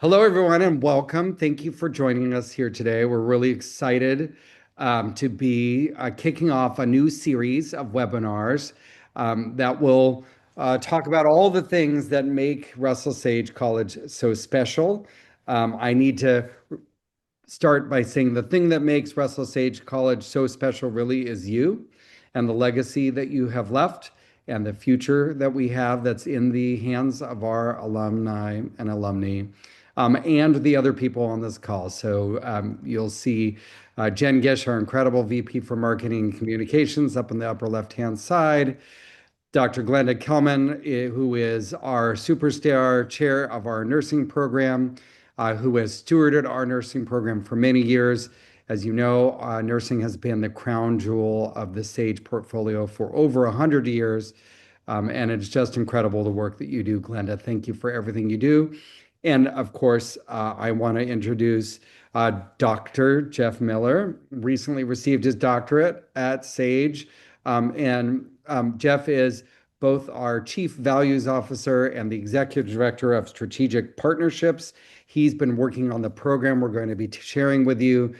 Hello, everyone, and welcome. Thank you for joining us here today. We're really excited to be kicking off a new series of webinars that will talk about all the things that make Russell Sage College so special. I need to start by saying the thing that makes Russell Sage College so special really is you and the legacy that you have left and the future that we have that's in the hands of our alumni and alumni and the other people on this call. So you'll see Jen Gish, our incredible VP for Marketing and Communications, up in the upper left-hand side. Dr. Glenda Kelman, who is our superstar chair of our nursing program, who has stewarded our nursing program for many years. As you know, nursing has been the crown jewel of the SAGE portfolio for over 100 years. And it's just incredible the work that you do, Glenda. Thank you for everything you do. And of course, I want to introduce Dr. Jeff Miller, recently received his doctorate at SAGE. Jeff is both our Chief Values Officer and the Executive Director of Strategic Partnerships. He's been working on the program we're going to be sharing with you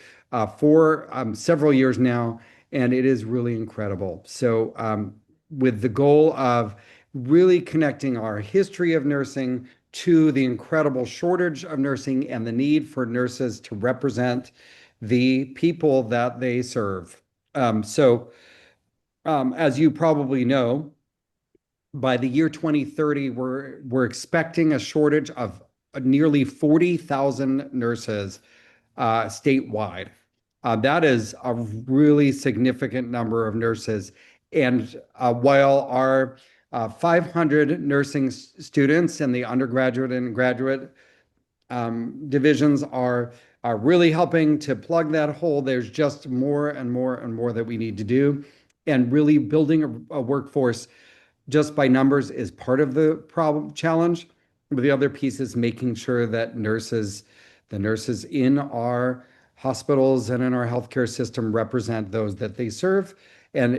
for several years now, and it is really incredible. So, with the goal of really connecting our history of nursing to the incredible shortage of nursing and the need for nurses to represent the people that they serve. As you probably know, by the year 2030, we're expecting a shortage of nearly 40,000 nurses statewide. That is a really significant number of nurses. And while our 500 nursing students in the undergraduate and graduate divisions are really helping to plug that hole, there's just more and more and more that we need to do. And really building a workforce just by numbers is part of the problem challenge. But the other piece is making sure that the nurses in our hospitals and in our healthcare system represent those that they serve. And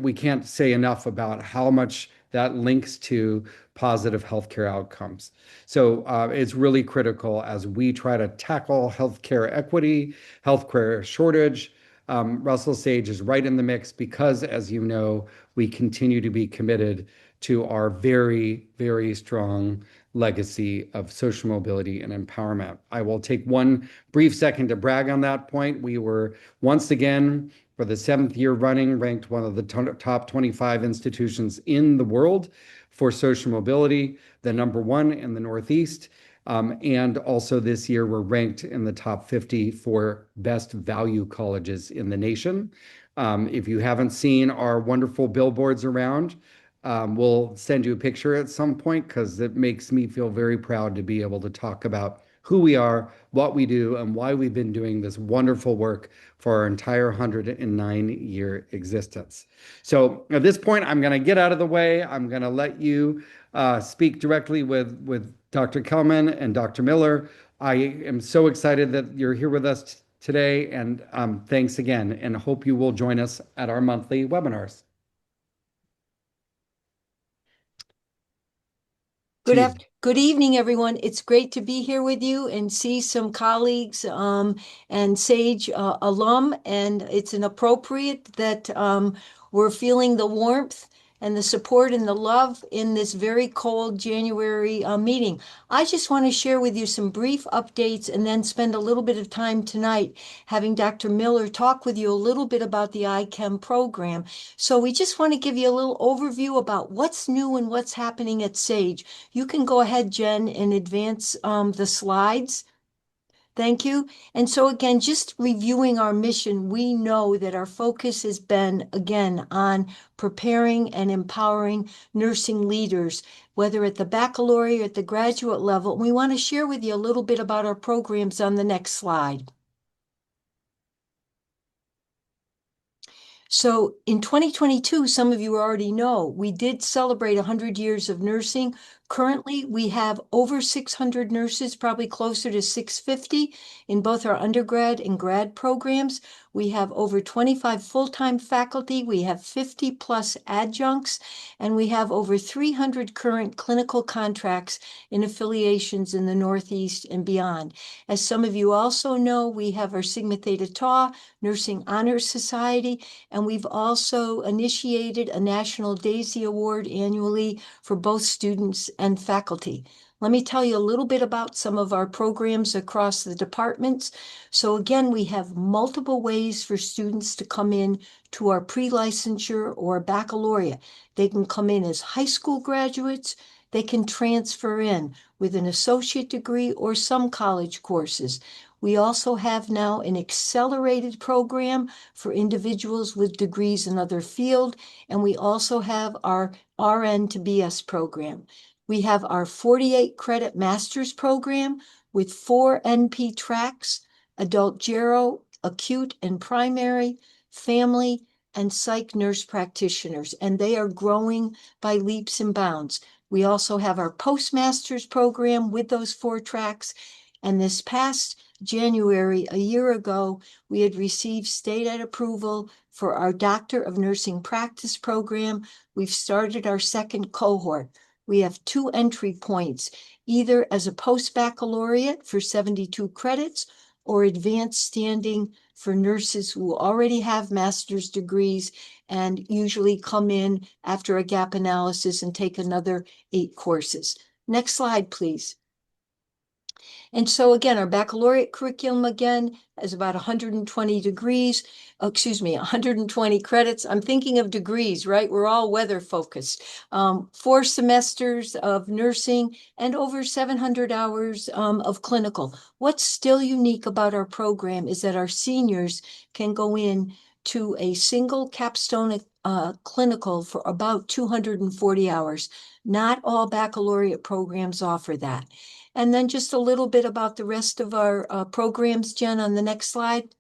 we can't say enough about how much that links to positive healthcare outcomes. So it's really critical as we try to tackle healthcare equity, healthcare shortage. Russell Sage is right in the mix because, as you know, we continue to be committed to our very, very strong legacy of social mobility and empowerment. I will take one brief second to brag on that point. We were once again, for the seventh year running, ranked one of the top 25 institutions in the world for social mobility, the number one in the Northeast. And also this year, we're ranked in the top 50 for best value colleges in the nation. If you haven't seen our wonderful billboards around, we'll send you a picture at some point because it makes me feel very proud to be able to talk about who we are, what we do, and why we've been doing this wonderful work for our entire 109-year existence. So at this point, I'm going to get out of the way. I'm going to let you speak directly with Dr. Kelman and Dr. Miller. I am so excited that you're here with us today, and thanks again, and hope you will join us at our monthly webinars. Good evening, everyone. It's great to be here with you and see some colleagues and SAGE alum. And it's an appropriate that we're feeling the warmth and the support and the love in this very cold January meeting. I just want to share with you some brief updates and then spend a little bit of time tonight having Dr. Miller talk with you a little bit about the ICAN program. So we just want to give you a little overview about what's new and what's happening at SAGE. You can go ahead, Jen, and advance the slides. Thank you. And so again, just reviewing our mission, we know that our focus has been, again, on preparing and empowering nursing leaders, whether at the baccalaureate or at the graduate level. We want to share with you a little bit about our programs on the next slide. So in 2022, some of you already know, we did celebrate 100 years of nursing Currently, we have over 600 nurses, probably closer to 650 in both our undergrad and grad programs. We have over 25 full-time faculty. We have 50 plus adjuncts, and we have over 300 current clinical contracts in affiliations in the Northeast and beyond. As some of you also know, we have our Sigma Theta Tau Nursing Honor Society, and we've also initiated a National Daisy Award annually for both students and faculty. Let me tell you a little bit about some of our programs across the departments. So again, we have multiple ways for students to come in to our pre-licensure or baccalaureate. They can come in as high school graduates. They can transfer in with an associate degree or some college courses. We also have now an accelerated program for individuals with degrees in other field, and we also have our RN to BS program. We have our 48 credit master's program with 4 NP tracks, adult gero, acute and primary, family, and psych nurse practitioners, and they are growing by leaps and bounds. We also have our postmaster's program with those 4 tracks, and this past January, a year ago, we had received state ed approval for our Doctor of Nursing Practice program. We've started our second cohort. We have 2 entry points, either as a post-baccalaureate for 72 credits or advanced standing for nurses who already have master's degrees and usually come in after a gap analysis and take another 8 courses. Next slide, please. And so again, our baccalaureate curriculum again is about 120 degrees, 120 credits. I'm thinking of degrees, right? We're all weather focused. 4 semesters of nursing and over 700 hours of clinical. What's still unique about our program is that our seniors can go in to a single capstone clinical for about 240 hours. Not all baccalaureate programs offer that. And then just a little bit about the rest of our programs, Jen, on the next slide.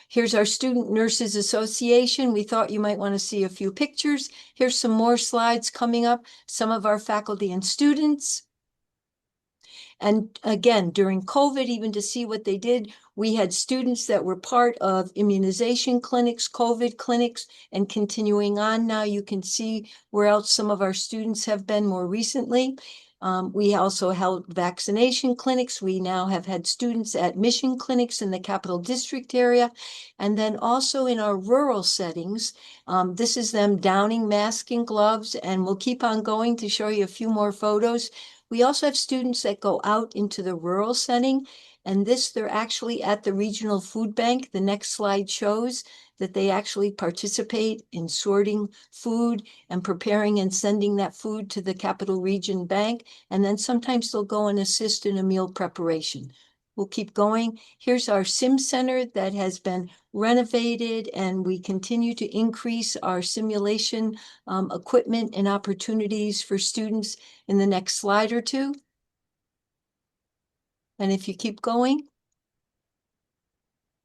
Here's our Student Nurses Association. We thought you might want to see a few pictures. Here's some more slides coming up. Some of our faculty and students. And again, during COVID, even to see what they did, we had students that were part of immunization clinics, COVID clinics, and continuing on. Now you can see where else some of our students have been more recently. We also held vaccination clinics. We now have had students at mission clinics in the Capital District area. And then also in our rural settings, this is them donning masks and gloves, and we'll keep on going to show you a few more photos. We also have students that go out into the rural setting, and they're actually at the regional food bank. The next slide shows that they actually participate in sorting food and preparing and sending that food to the Capital Region Bank. And then sometimes they'll go and assist in a meal preparation. We'll keep going. Here's our sim center that has been renovated, and we continue to increase our simulation equipment and opportunities for students in the next slide or two. And if you keep going,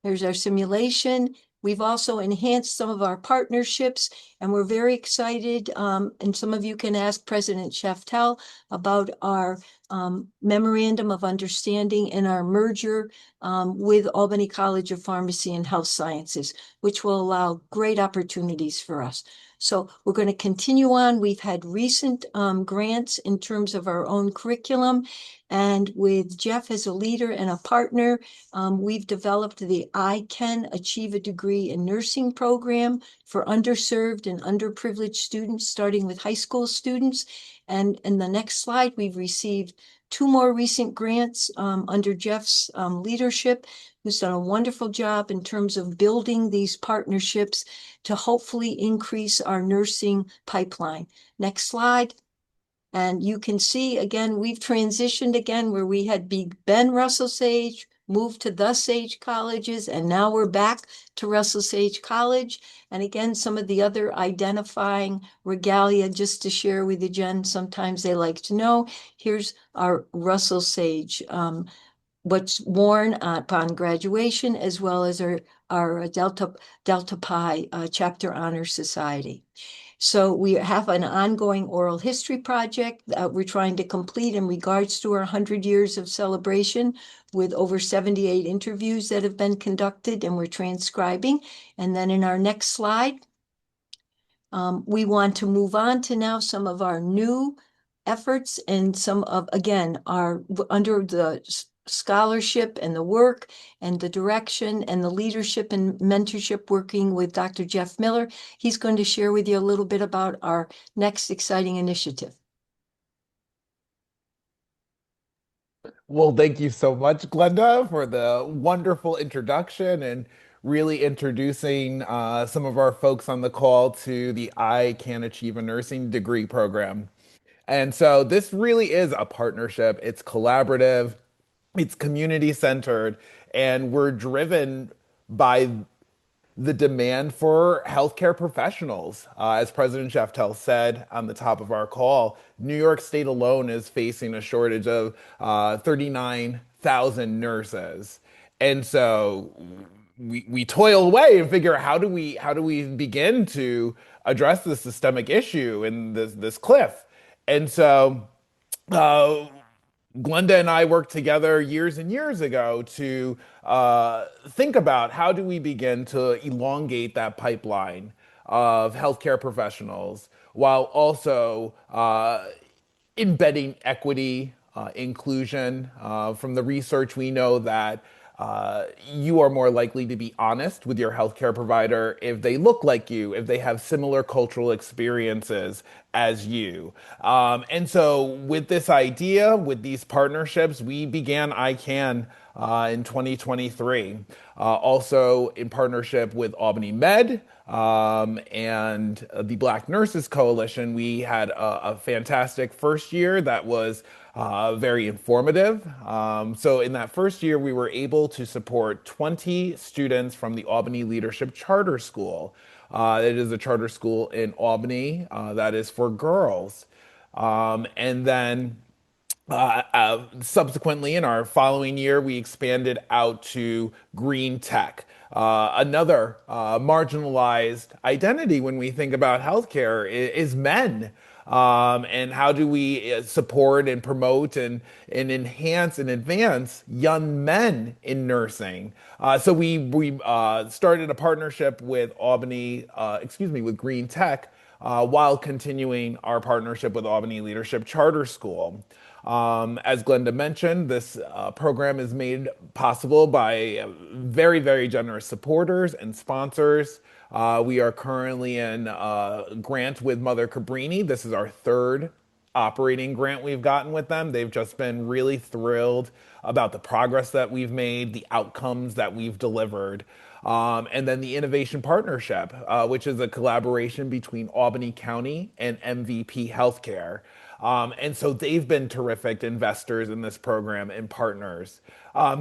there's our simulation. We've also enhanced some of our partnerships, and we're very excited. And some of you can ask President Shaftel about our memorandum of understanding and our merger with Albany College of Pharmacy and Health Sciences, which will allow great opportunities for us. So we're going to continue on. We've had recent grants in terms of our own curriculum. And with Jeff as a leader and a partner, we've developed the ICAN Achieve a Degree in Nursing program for underserved and underprivileged students, starting with high school students. And in the next slide, we've received 2 more recent grants under Jeff's leadership, who's done a wonderful job in terms of building these partnerships to hopefully increase our nursing pipeline. Next slide. And you can see, again, we've transitioned again where we had been Russell Sage, moved to the Sage colleges, and now we're back to Russell Sage College. And again, some of the other identifying regalia, just to share with you, Jen, sometimes they like to know. Here's our Russell Sage, what's worn upon graduation, as well as our Delta Pi Chapter Honor Society. So we have an ongoing oral history project that we're trying to complete in regards to our 100 years of celebration with over 78 interviews that have been conducted and we're transcribing. And then in our next slide, we want to move on to now some of our new efforts and some of, again, our under the scholarship and the work and the direction and the leadership and mentorship working with Dr. Jeff Miller. He's going to share with you a little bit about our next exciting initiative. Well, thank you so much, Glenda, for the wonderful introduction and really introducing some of our folks on the call to the ICAN Achieve a Nursing Degree program. And so this really is a partnership. It's collaborative, it's community centered, and we're driven by the demand for healthcare professionals. As President Sheftel said on the top of our call, New York State alone is facing a shortage of 39,000 nurses. And so we toil away and figure out how do we begin to address this systemic issue in this cliff. And so uh, Glenda and I worked together years and years ago to think about how do we begin to elongate that pipeline of healthcare professionals while also embedding equity, inclusion. From the research, we know that you are more likely to be honest with your healthcare provider if they look like you, if they have similar cultural experiences as you. And so, with this idea, with these partnerships, we began ICAN in 2023, also in partnership with Albany Med and the Black Nurses Coalition. We had a fantastic first year that was very informative. So, in that first year, we were able to support 20 students from the Albany Leadership Charter School. It is a charter school in Albany that is for girls. And then subsequently, in our following year, we expanded out to green tech, another marginalized identity when we think about healthcare is men. And how do we support and promote and enhance and advance young men in nursing? So we started a partnership with with Green Tech, while continuing our partnership with Albany Leadership Charter School. As Glenda mentioned, this program is made possible by very, very generous supporters and sponsors. We are currently in a grant with Mother Cabrini. This is our third operating grant we've gotten with them. They've just been really thrilled about the progress that we've made, the outcomes that we've delivered. And then the Innovation Partnership, which is a collaboration between Albany County and MVP Healthcare. And so they've been terrific investors in this program and partners.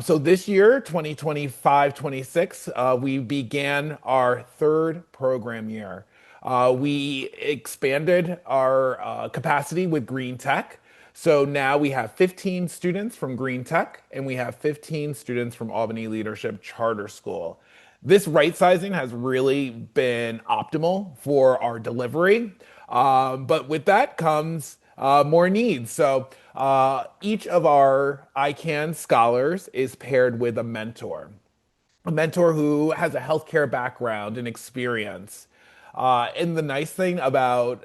So this year, 2025-26, we began our third program year. We expanded our capacity with Green Tech. So now we have 15 students from Green Tech and we have 15 students from Albany Leadership Charter School. This right sizing has really been optimal for our delivery. But with that comes more needs. So each of our ICANN scholars is paired with a mentor who has a healthcare background and experience. And the nice thing about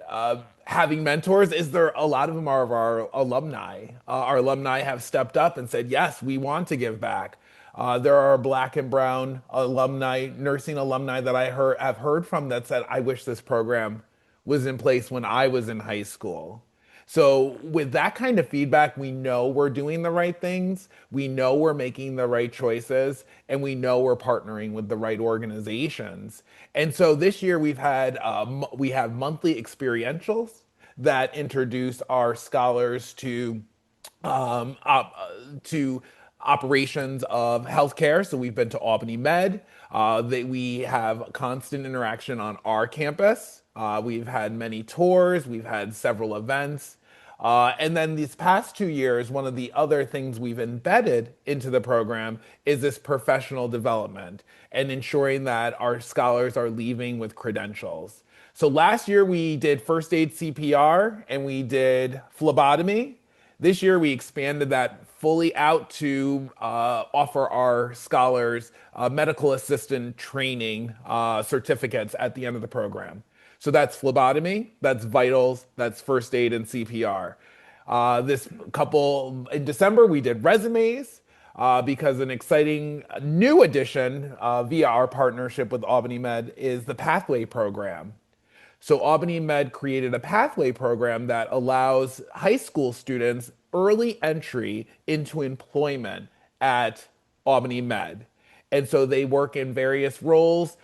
having mentors is there a lot of them are of our alumni. Our alumni have stepped up and said, yes, we want to give back. There are Black and Brown alumni, nursing alumni that have heard from that said, I wish this program was in place when I was in high school. So, with that kind of feedback, we know we're doing the right things, we know we're making the right choices, and we know we're partnering with the right organizations. And so this year we have monthly experientials that introduce our scholars um, op- to operations of healthcare. So we've been to Albany Med. We have constant interaction on our campus. We've had many tours. We've had several events. And then these past 2 years, one of the other things we've embedded into the program is this professional development and ensuring that our scholars are leaving with credentials. So last year we did first aid CPR and we did phlebotomy. This year we expanded that fully out to offer our scholars medical assistant training certificates at the end of the program. So that's phlebotomy, that's vitals, that's first aid and CPR. This couple in December we did resumes because an exciting new addition via our partnership with Albany Med is the Pathway Program. So Albany Med created a pathway program that allows high school students early entry into employment at Albany Med. And so they work in various roles,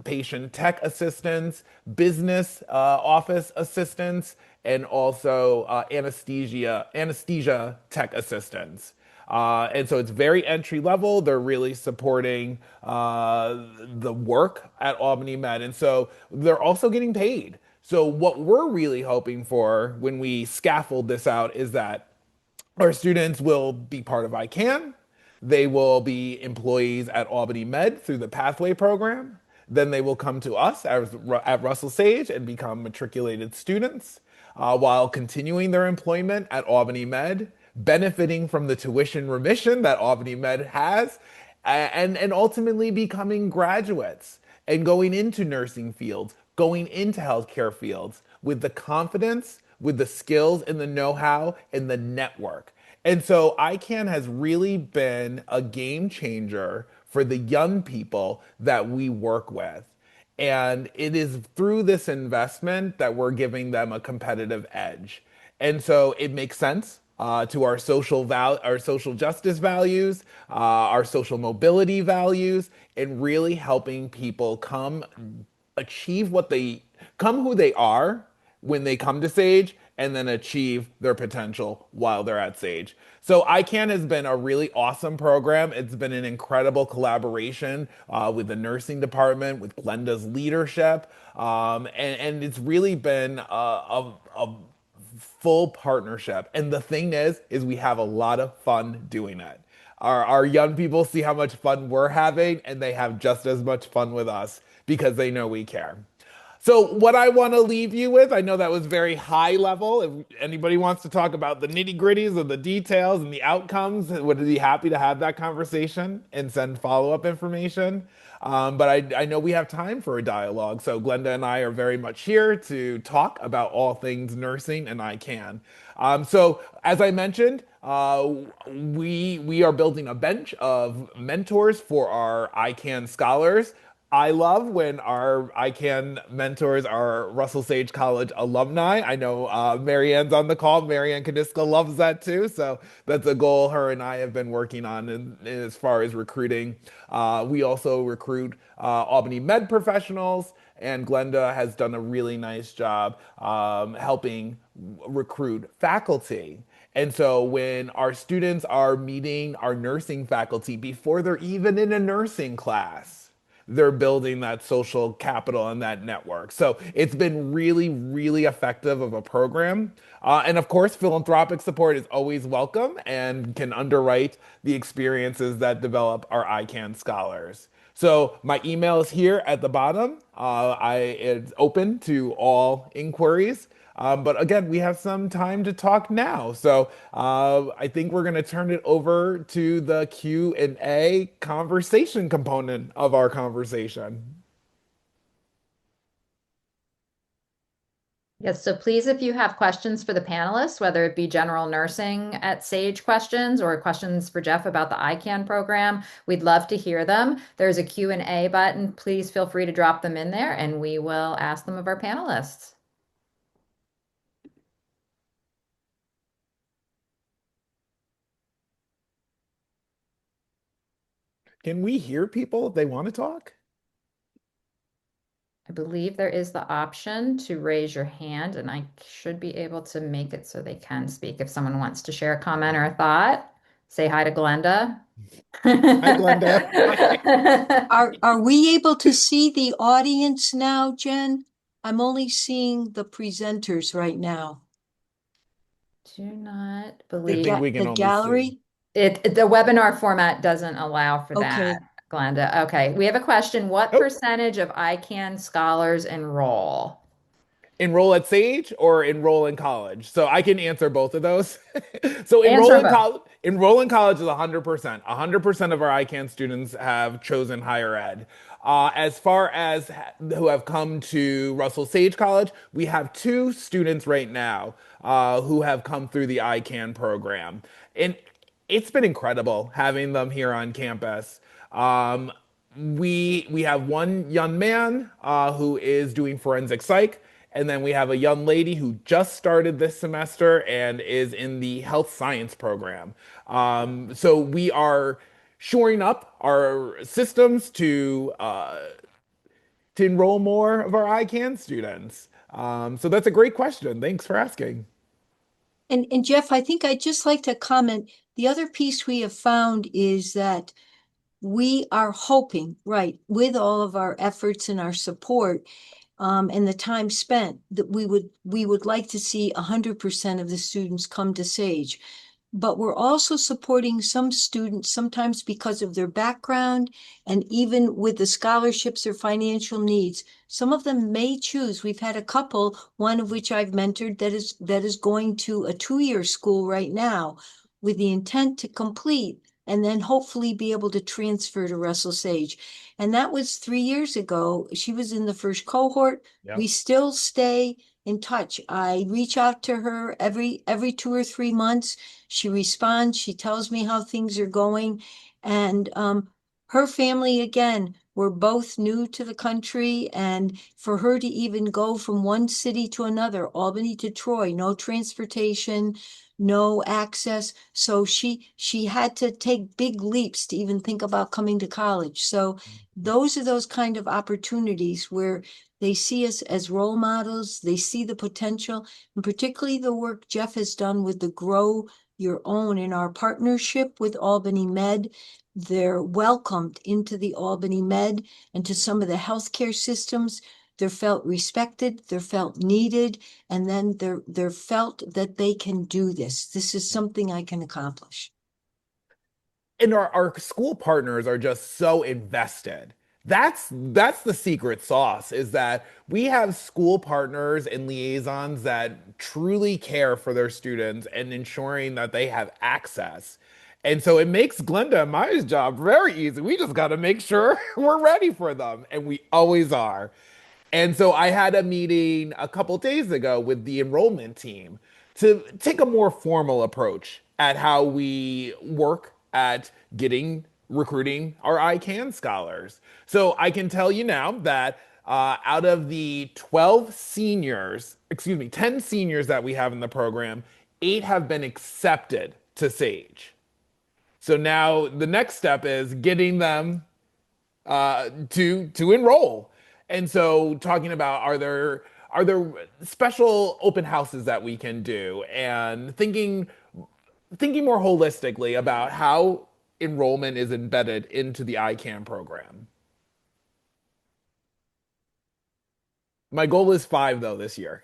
patient tech assistants, business office assistants, and also anesthesia tech assistants. And so it's very entry level. They're really supporting the work at Albany Med. And so they're also getting paid. So, what we're really hoping for when we scaffold this out is that our students will be part of ICAN. They will be employees at Albany Med through the Pathway Program. Then they will come to us at Russell Sage and become matriculated students while continuing their employment at Albany Med, benefiting from the tuition remission that Albany Med has, and ultimately becoming graduates and going into nursing fields, going into healthcare fields with the confidence, with the skills and the know-how and the network. And so ICANN has really been a game changer for the young people that we work with. And it is through this investment that we're giving them a competitive edge. And so it makes sense to our social justice values, our social mobility values, and really helping people achieve come who they are when they come to Sage and then achieve their potential while they're at Sage. So ICANN has been a really awesome program. It's been an incredible collaboration with the nursing department, with Glenda's leadership, and it's really been a full partnership. And the thing is we have a lot of fun doing it. Our young people see how much fun we're having, and they have just as much fun with us because they know we care. So, what I want to leave you with, I know that was very high level. If anybody wants to talk about the nitty gritties of the details and the outcomes, would be happy to have that conversation and send follow up information. But I know we have time for a dialogue. So, Glenda and I are very much here to talk about all things nursing, and I can. So, as I mentioned, we are building a bench of mentors for our ICANN scholars. I love when our ICANN mentors are Russell Sage College alumni. I know Marianne's on the call. Marianne Kaniska loves that too. So that's a goal her and I have been working on as far as recruiting. We also recruit Albany Med professionals, and Glenda has done a really nice job helping recruit faculty. And so when our students are meeting our nursing faculty before they're even in a nursing class, they're building that social capital and that network. So it's been really, really effective of a program. And of course, philanthropic support is always welcome and can underwrite the experiences that develop our ICANN scholars. So my email is here at the bottom. It's open to all inquiries. But again, we have some time to talk now. So I think we're going to turn it over to the Q&A conversation component of our conversation. Yes, so please, if you have questions for the panelists, whether it be general nursing at Sage questions or questions for Jeff about the ICANN program, we'd love to hear them. There's a Q&A button. Please feel free to drop them in there and we will ask them of our panelists. Can we hear people if they want to talk? I believe there is the option to raise your hand, and I should be able to make it so they can speak. If someone wants to share a comment or a thought, say hi to Glenda. Hi, Glenda. Are we able to see the audience now, Jen? I'm only seeing the presenters right now. Do not I believe think we can The only gallery? see. the webinar format doesn't allow for Okay. that, Glenda. Okay, we have a question. What Oh, percentage of ICAN scholars enroll? enroll at Sage or enroll in college? So I can answer both of those. So Answer them both. enroll in college is 100%. 100% of our ICANN students have chosen higher ed. As far as who have come to Russell Sage College, we have two students right now who have come through the ICANN program. And it's been incredible having them here on campus. We have one young man who is doing forensic psych, and then we have a young lady who just started this semester and is in the health science program. So we are shoring up our systems to enroll more of our ICANN students. So that's a great question. Thanks for asking. And Jeff, I think I'd just like to comment, the other piece we have found is that we are hoping, right, with all of our efforts and our support, and the time spent, that we would like to see 100% of the students come to Sage. But we're also supporting some students, sometimes because of their background and even with the scholarships or financial needs. Some of them may choose. We've had a couple, one of which I've mentored, that is going to a 2-year school right now with the intent to complete and then hopefully be able to transfer to Russell Sage. And that was 3 years ago. She was in the first cohort. Yeah. We still stay in touch. I reach out to her every 2 or 3 months. She responds, she tells me how things are going. And her family, again, were both new to the country. And for her to even go from one city to another, Albany to Troy, no transportation, no access. So she had to take big leaps to even think about coming to college. So those are those kind of opportunities where they see us as role models, they see the potential, and particularly the work Jeff has done with the Grow Your Own in our partnership with Albany Med. They're welcomed into the Albany Med and to some of the healthcare systems. They're felt respected, they're felt needed, and then they're felt that they can do this. This is something I can accomplish. And our school partners are just so invested. That's the secret sauce is that we have school partners and liaisons that truly care for their students and ensuring that they have access. And so it makes Glenda and my job very easy. We just got to make sure we're ready for them, and we always are. And so I had a meeting a couple days ago with the enrollment team to take a more formal approach at how we work at getting recruiting our ICANN scholars. So I can tell you now that out of the 10 seniors that we have in the program, 8 have been accepted to Sage. So now the next step is getting them to enroll. And so talking about are there special open houses that we can do and thinking more holistically about how enrollment is embedded into the ICANN program. My goal is 5 though this year.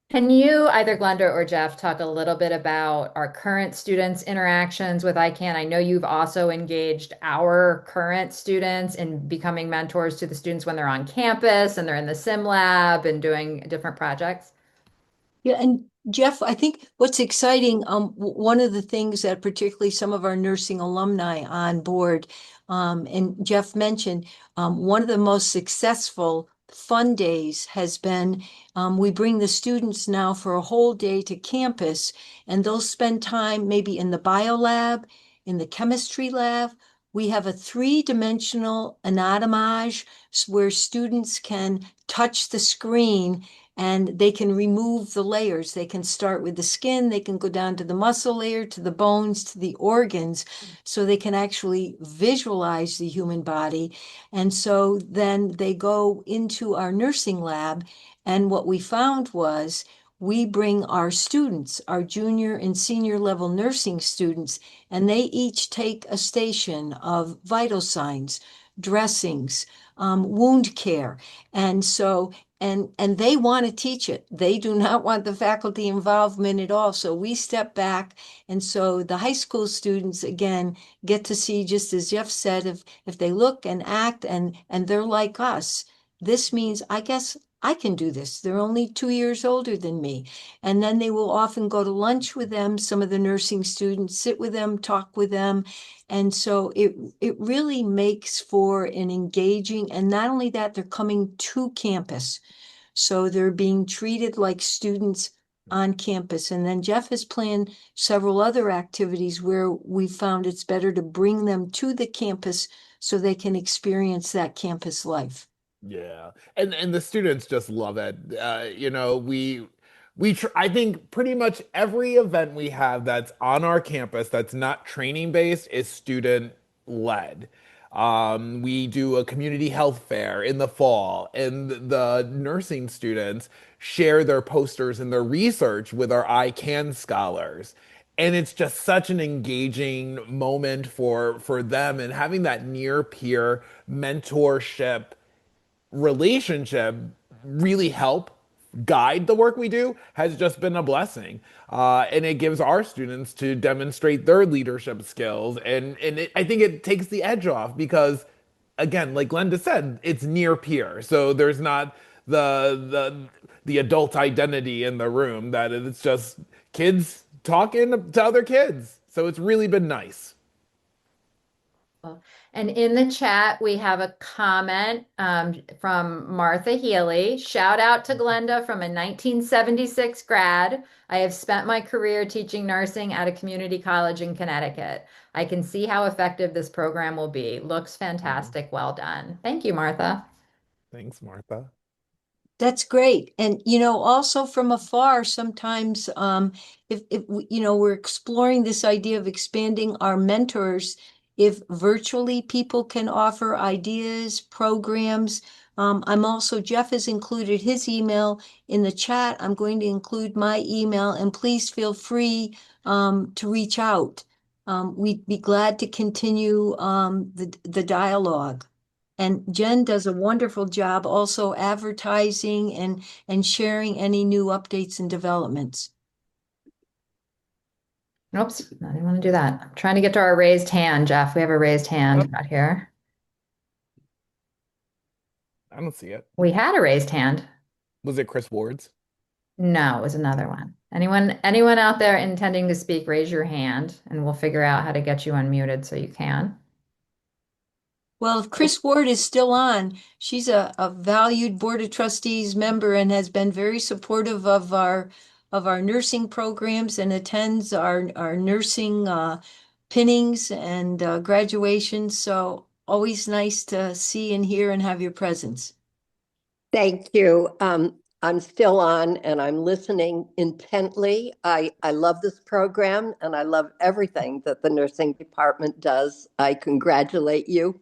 Can you, either Glenda or Jeff, talk a little bit about our current students' interactions with ICANN? I know you've also engaged our current students in becoming mentors to the students when they're on campus and they're in the sim lab and doing different projects. Yeah, and Jeff, I think what's exciting, one of the things that particularly some of our nursing alumni on board, and Jeff mentioned, one of the most successful fun days has been, we bring the students now for a whole day to campus, and they'll spend time maybe in the bio lab, in the chemistry lab. We have a 3-dimensional anatomage where students can touch the screen and they can remove the layers. They can start with the skin, they can go down to the muscle layer, to the bones, to the organs, so they can actually visualize the human body. And so then they go into our nursing lab. And what we found was we bring our students, our junior and senior level nursing students, and they each take a station of vital signs, dressings, wound care. And so and they want to teach it. They do not want the faculty involvement at all. So we step back. And so the high school students, again, get to see, just as Jeff said, if they look and act and they're like us, this means, I guess I can do this. They're only 2 years older than me. And then they will often go to lunch with them, some of the nursing students, sit with them, talk with them. And so it really makes for an engaging, and not only that, they're coming to campus. So they're being treated like students on campus. And then Jeff has planned several other activities where we found it's better to bring them to the campus so they can experience that campus life. Yeah. And the students just love it. I think pretty much every event we have that's on our campus that's not training based is student led. We do a community health fair in the fall, and the nursing students share their posters and their research with our ICAN scholars. And it's just such an engaging moment for them, and having that near peer mentorship relationship really help guide the work we do has just been a blessing. And it gives our students to demonstrate their leadership skills. I think it takes the edge off because, again, like Glenda said, it's near peer. So there's not the adult identity in the room, that it's just kids talking to other kids. So it's really been nice. And in the chat, we have a comment from Martha Healy. Shout out to Glenda from a 1976 grad. I have spent my career teaching nursing at a community college in Connecticut. I can see how effective this program will be. Looks fantastic. Well done. Thank you, Martha. Thanks, Martha. That's great. And, also from afar, sometimes, if we're exploring this idea of expanding our mentors, if virtually people can offer ideas, programs. Jeff has included his email in the chat. I'm going to include my email, and please feel free, to reach out. We'd be glad to continue, the dialogue. And Jen does a wonderful job also advertising and sharing any new updates and developments. Oops, I didn't want to do that. I'm trying to get to our raised hand, Jeff. We have a raised hand out here. I don't see it. We had a raised hand. Was it Chris Ward's? No, it was another one. Anyone out there intending to speak, raise your hand and we'll figure out how to get you unmuted so you can. Well, if Chris Ward is still on, she's a valued Board of Trustees member and has been very supportive of our nursing programs and attends our nursing pinnings and graduations. So always nice to see and hear and have your presence. Thank you. I'm still on and I'm listening intently. I love this program and I love everything that the nursing department does. I congratulate you.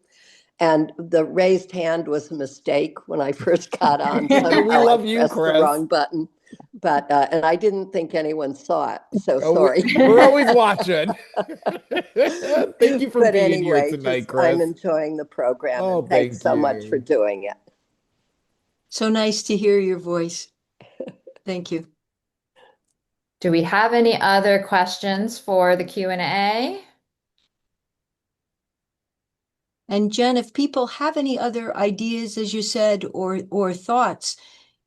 And the raised hand was a mistake when I first got on. We love you, pressed Chris. the wrong button, but and I didn't think anyone saw it. So sorry. We're always watching. Thank you for But being anyway, here tonight, just, Chris. I'm enjoying the program, Oh, and thanks so much you. for doing it. So nice to hear your voice. Thank you. Do we have any other questions for the Q&A? And Jen, if people have any other ideas, as you said, or thoughts,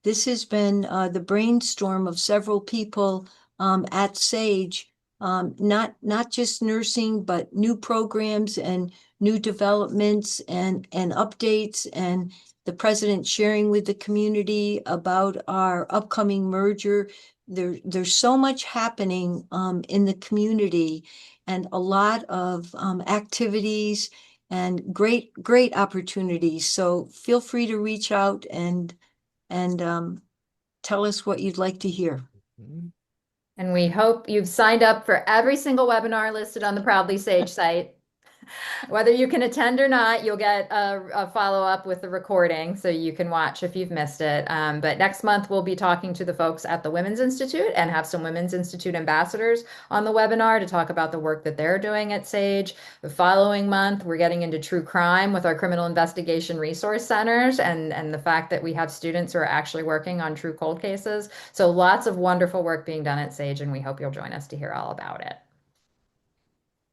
this has been the brainstorm of several people at Sage, not just nursing, but new programs and new developments and updates, and the president sharing with the community about our upcoming merger. There's so much happening in the community, and a lot of activities and great opportunities. So feel free to reach out and tell us what you'd like to hear. And we hope you've signed up for every single webinar listed on the Proudly Sage site. Whether you can attend or not, you'll get a follow-up with the recording so you can watch if you've missed it. But next month, we'll be talking to the folks at the Women's Institute and have some Women's Institute ambassadors on the webinar to talk about the work that they're doing at SAGE. The following month, we're getting into true crime with our criminal investigation resource centers and the fact that we have students who are actually working on true cold cases. So lots of wonderful work being done at SAGE, and we hope you'll join us to hear all about it.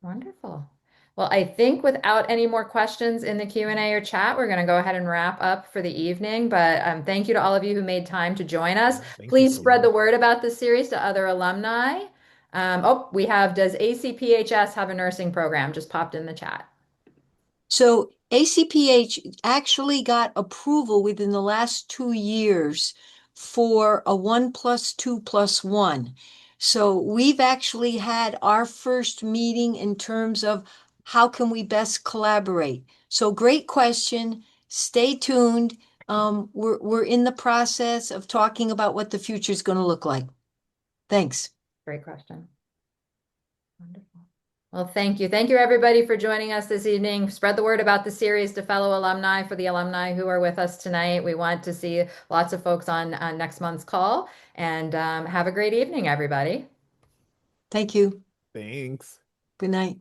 Wonderful. Well, I think without any more questions in the Q&A or chat, we're going to go ahead and wrap up for the evening. But thank you to all of you who made time to join us. Thank you Please so spread the much. word about this series to other alumni. We have, does ACPHS have a nursing program? Just popped in the chat. So ACPH actually got approval within the last 2 years for a 1+2+1. So we've actually had our first meeting in terms of how can we best collaborate. So great question. Stay tuned. We're in the process of talking about what the future is going to look like. Thanks. Great question. Wonderful. Well, thank you. Thank you, everybody, for joining us this evening. Spread the word about the series to fellow alumni for the alumni who are with us tonight. We want to see lots of folks on next month's call. And have a great evening, everybody. Thank you. Thanks. Good night.